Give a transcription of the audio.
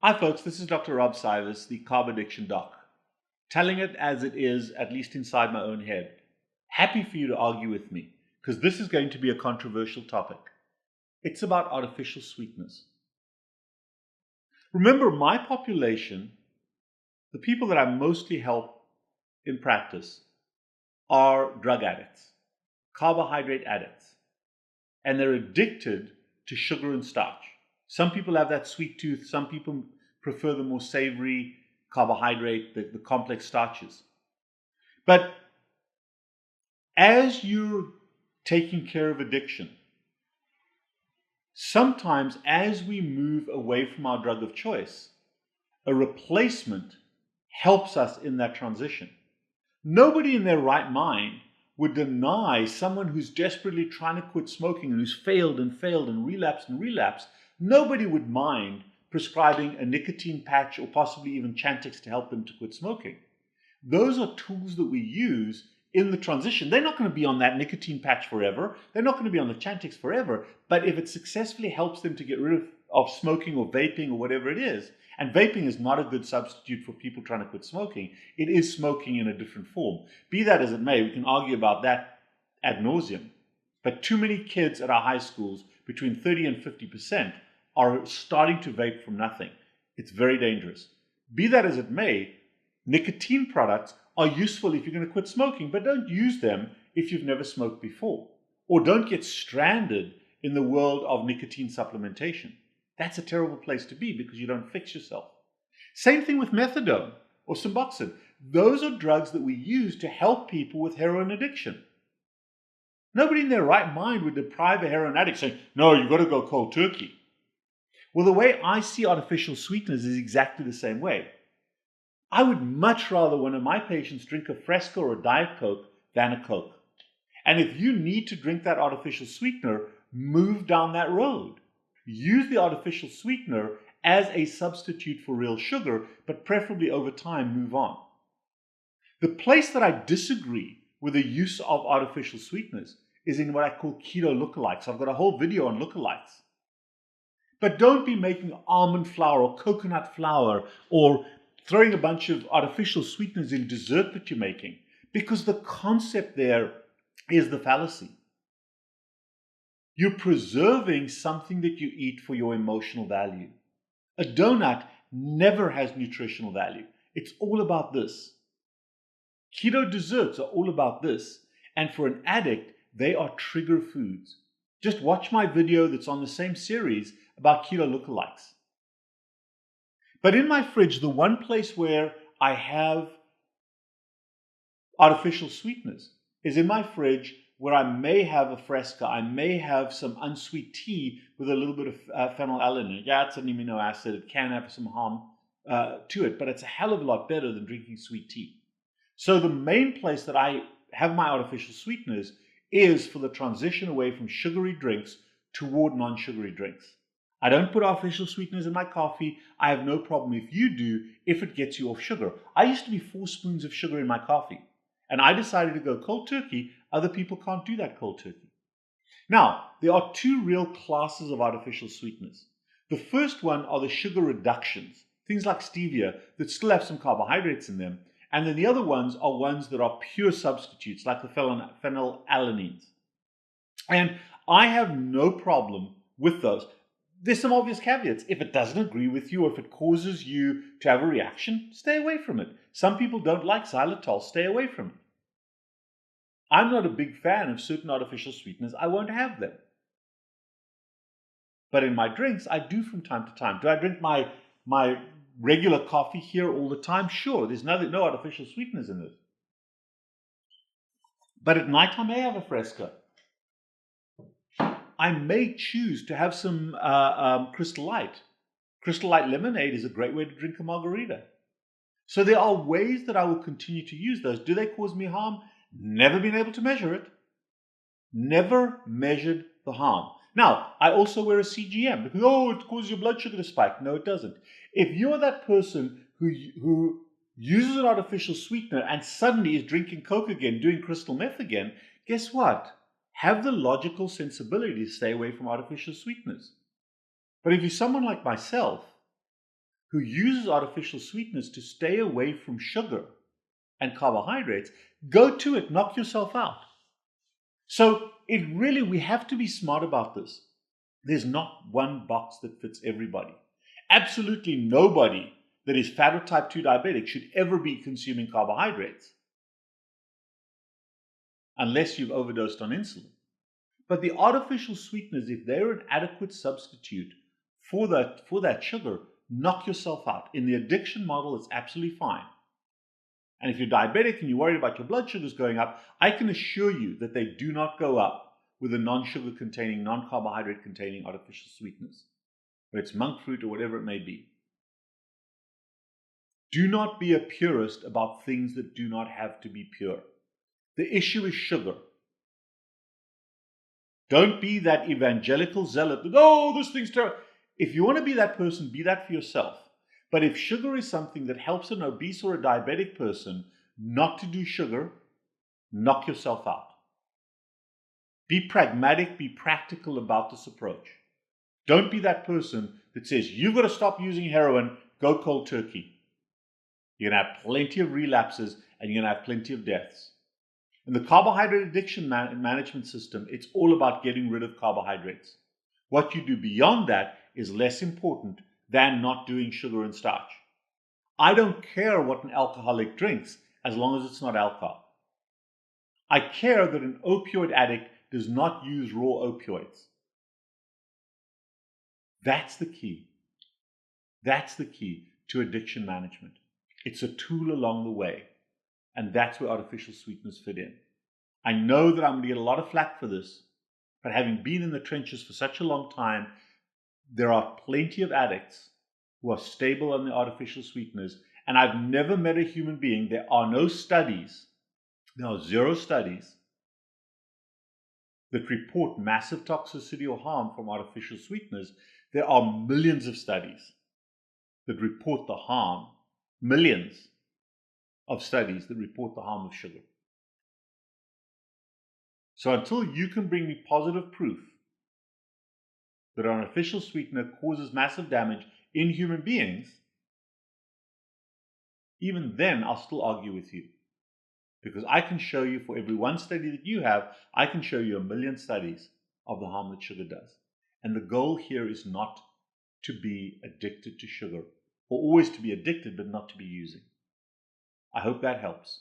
Hi folks, this is Dr. Rob Cyrus, the Carb Addiction Doc, telling it as it is, at least inside my own head. Happy for you to argue with me, because this is going to be a controversial topic. It's about artificial sweeteners. Remember, my population, the people that I mostly help in practice, are drug addicts, carbohydrate addicts, and they're addicted to sugar and starch. Some people have that sweet tooth, some people prefer the more savory carbohydrate, the complex starches. But as you're taking care of addiction, sometimes as we move away from our drug of choice, a replacement helps us in that transition. Nobody in their right mind would deny someone who's desperately trying to quit smoking and who's failed and relapsed, nobody would mind prescribing a nicotine patch or possibly even Chantix to help them to quit smoking. Those are tools that we use in the transition. They're not going to be on that nicotine patch forever. They're not going to be on the Chantix forever. But if it successfully helps them to get rid of smoking or vaping or whatever it is, and vaping is not a good substitute for people trying to quit smoking. It is smoking in a different form. Be that as it may, we can argue about that ad nauseum. But too many kids at our high schools, between 30 and 50%, are starting to vape from nothing. It's very dangerous. Be that as it may, nicotine products are useful if you're going to quit smoking, but don't use them if you've never smoked before. Or don't get stranded in the world of nicotine supplementation. That's a terrible place to be because you don't fix yourself. Same thing with methadone or Suboxone. Those are drugs that we use to help people with heroin addiction. Nobody in their right mind would deprive a heroin addict saying, no, you've got to go cold turkey. Well, the way I see artificial sweeteners is exactly the same way. I would much rather one of my patients drink a Fresca or a Diet Coke than a Coke. And if you need to drink that artificial sweetener, move down that road. Use the artificial sweetener as a substitute for real sugar, but preferably over time move on. The place that I disagree with the use of artificial sweeteners is in what I call keto lookalikes. I've got a whole video on lookalikes. But don't be making almond flour or coconut flour or throwing a bunch of artificial sweeteners in dessert that you're making, because the concept there is the fallacy. You're preserving something that you eat for your emotional value. A donut never has nutritional value. It's all about this. Keto desserts are all about this. And for an addict, they are trigger foods. Just watch my video that's on the same series about keto lookalikes. But in my fridge, the one place where I have artificial sweeteners is in my fridge, where I may have a Fresca, I may have some unsweet tea with a little bit of phenylalanine. Yeah, it's an amino acid. It can have some harm to it, but it's a hell of a lot better than drinking sweet tea. So the main place that I have my artificial sweeteners is for the transition away from sugary drinks toward non-sugary drinks. I don't put artificial sweeteners in my coffee. I have no problem if you do, if it gets you off sugar. I used to be 4 spoons of sugar in my coffee, and I decided to go cold turkey. Other people can't do that cold turkey. Now, there are 2 real classes of artificial sweeteners. The first one are the sugar reductions, things like stevia that still have some carbohydrates in them. And then the other ones are ones that are pure substitutes, like the phenylalanines. And I have no problem with those. There's some obvious caveats. If it doesn't agree with you, or if it causes you to have a reaction, stay away from it. Some people don't like xylitol. Stay away from it. I'm not a big fan of certain artificial sweeteners. I won't have them. But in my drinks, I do from time to time. Do I drink my regular coffee here all the time? Sure, there's no artificial sweeteners in it. But at night, I may have a Fresca. I may choose to have some Crystal Light. Crystal Light lemonade is a great way to drink a margarita. So there are ways that I will continue to use those. Do they cause me harm? Never been able to measure it. Never measured the harm. Now, I also wear a CGM because, it causes your blood sugar to spike. No, it doesn't. If you're that person who uses an artificial sweetener and suddenly is drinking Coke again, doing crystal meth again, guess what? Have the logical sensibility to stay away from artificial sweeteners. But if you're someone like myself who uses artificial sweeteners to stay away from sugar and carbohydrates, go to it, knock yourself out. So we have to be smart about this. There's not one box that fits everybody. Absolutely nobody that is fat or type 2 diabetic should ever be consuming carbohydrates unless you've overdosed on insulin. But the artificial sweeteners, if they're an adequate substitute for that sugar, knock yourself out. In the addiction model, it's absolutely fine. And if you're diabetic and you're worried about your blood sugars going up, I can assure you that they do not go up with the non-sugar containing, non-carbohydrate containing artificial sweeteners, whether it's monk fruit or whatever it may be. Do not be a purist about things that do not have to be pure. The issue is sugar. Don't be that evangelical zealot that, oh, this thing's terrible. If you want to be that person, be that for yourself. But if sugar is something that helps an obese or a diabetic person not to do sugar, knock yourself out. Be pragmatic, be practical about this approach. Don't be that person that says, you've got to stop using heroin, go cold turkey. You're going to have plenty of relapses and you're going to have plenty of deaths. In the carbohydrate addiction management system, it's all about getting rid of carbohydrates. What you do beyond that is less important than not doing sugar and starch. I don't care what an alcoholic drinks as long as it's not alcohol. I care that an opioid addict does not use raw opioids. That's the key. That's the key to addiction management. It's a tool along the way, and that's where artificial sweeteners fit in. I know that I'm going to get a lot of flack for this, but having been in the trenches for such a long time, there are plenty of addicts who are stable on the artificial sweeteners, and I've never met a human being, there are no studies, there are 0 studies that report massive toxicity or harm from artificial sweeteners. There are millions of studies that report the harm, millions of studies that report the harm of sugar. So until you can bring me positive proof that an artificial sweetener causes massive damage in human beings, even then I'll still argue with you. Because I can show you, for every one study that you have, I can show you 1 million studies of the harm that sugar does. And the goal here is not to be addicted to sugar, or always to be addicted but not to be using. I hope that helps.